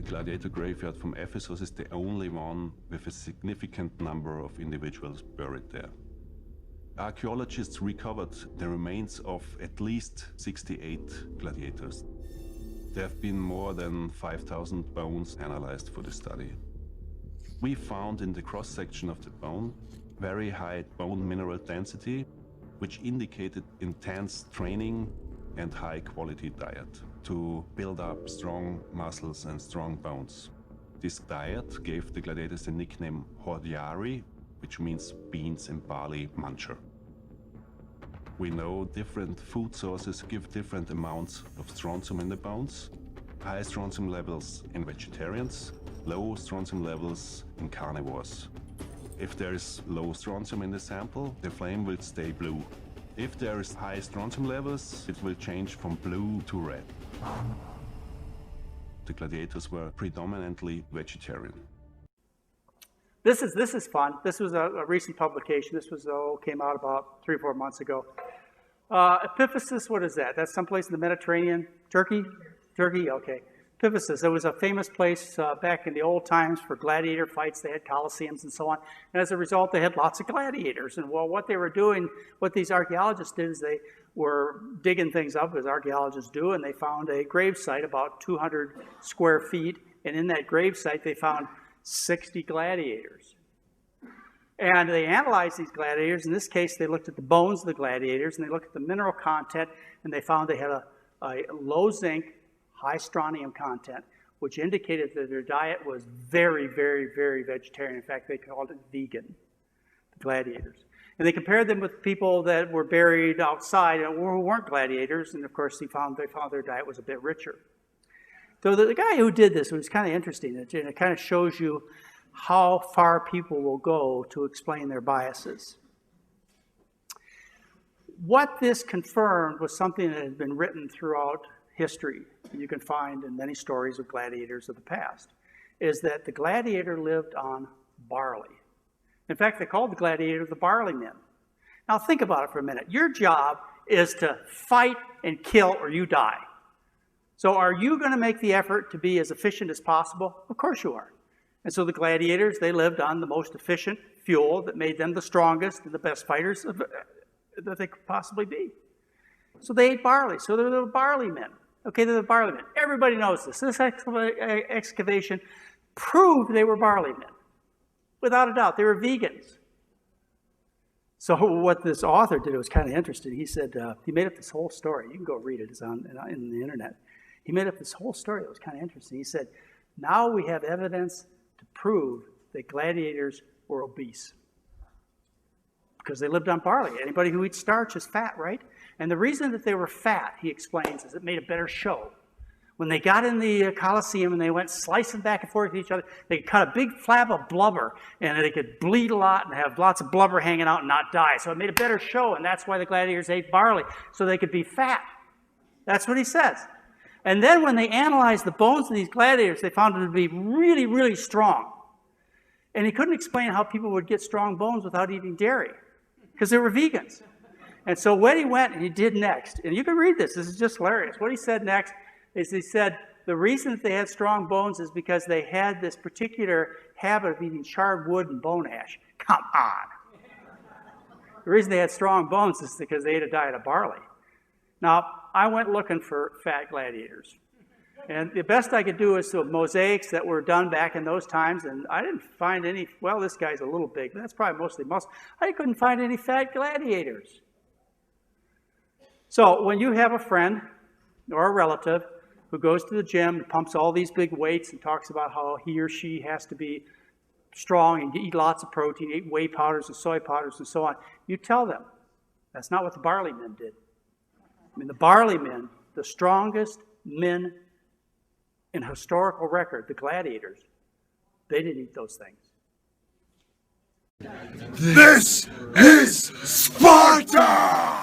gladiator graveyard from Ephesus is the only one with a significant number of individuals buried there. Archaeologists recovered the remains of at least 68 gladiators. There have been more than 5,000 bones analyzed for the study. We found in the cross-section of the bone very high bone mineral density, which indicated intense training and high-quality diet to build up strong muscles and strong bones. This diet gave the gladiators the nickname Hordeari, which means beans and barley muncher. We know different food sources give different amounts of strontium in the bones. High strontium levels in vegetarians, low strontium levels in carnivores. If there is low strontium in the sample, the flame will stay blue. If there is high strontium levels, it will change from blue to red. The gladiators were predominantly vegetarian. This is fun. This was a recent publication. This was came out about 3 or 4 months ago. Epiphysis, what is that? That's someplace in the Mediterranean. Turkey? Turkey, okay. Epiphysis, it was a famous place back in the old times for gladiator fights. They had coliseums and so on. And as a result, they had lots of gladiators. And well, what they were doing, what these archaeologists did is they were digging things up, as archaeologists do, and they found a grave site about 200 square feet. And in that grave site, they found 60 gladiators. And they analyzed these gladiators. In this case, they looked at the bones of the gladiators, and they looked at the mineral content, and they found they had a low zinc, high strontium content, which indicated that their diet was very, very, very vegetarian. In fact, they called it vegan, the gladiators. And they compared them with people that were buried outside who weren't gladiators, and of course they found their diet was a bit richer. So the guy who did this was kind of interesting. It kind of shows you how far people will go to explain their biases. What this confirmed was something that had been written throughout history. You can find in many stories of gladiators of the past, is that the gladiator lived on barley. In fact, they called the gladiator the barley men. Now think about it for a minute. Your job is to fight and kill or you die. So are you going to make the effort to be as efficient as possible? Of course you are. And so the gladiators, they lived on the most efficient fuel that made them the strongest and the best fighters that they could possibly be. So they ate barley. So they're the barley men. Okay, they're the barley men. Everybody knows this. This excavation proved they were barley men. Without a doubt, they were vegans. So what this author did was kind of interesting. He said, he made up this whole story. You can go read it. It's on the internet. He made up this whole story that was kind of interesting. He said, now we have evidence to prove that gladiators were obese. Because they lived on barley. Anybody who eats starch is fat, right? And the reason that they were fat, he explains, is it made a better show. When they got in the Colosseum and they went slicing back and forth with each other, they could cut a big flap of blubber and they could bleed a lot and have lots of blubber hanging out and not die. So it made a better show, and that's why the gladiators ate barley, so they could be fat. That's what he says. And then when they analyzed the bones of these gladiators, they found them to be really, really strong. And he couldn't explain how people would get strong bones without eating dairy, because they were vegans. And so what he went and he did next, and you can read this is just hilarious. What he said next is he said the reason that they had strong bones is because they had this particular habit of eating charred wood and bone ash. Come on. The reason they had strong bones is because they ate a diet of barley. Now, I went looking for fat gladiators. And the best I could do is some mosaics that were done back in those times, and I didn't find any. Well, this guy's a little big, but that's probably mostly muscle. I couldn't find any fat gladiators. So when you have a friend or a relative who goes to the gym and pumps all these big weights and talks about how he or she has to be strong and eat lots of protein, eat whey powders and soy powders and so on, you tell them that's not what the barley men did. I mean, the barley men, the strongest men in historical record, the gladiators, they didn't eat those things. This is Sparta!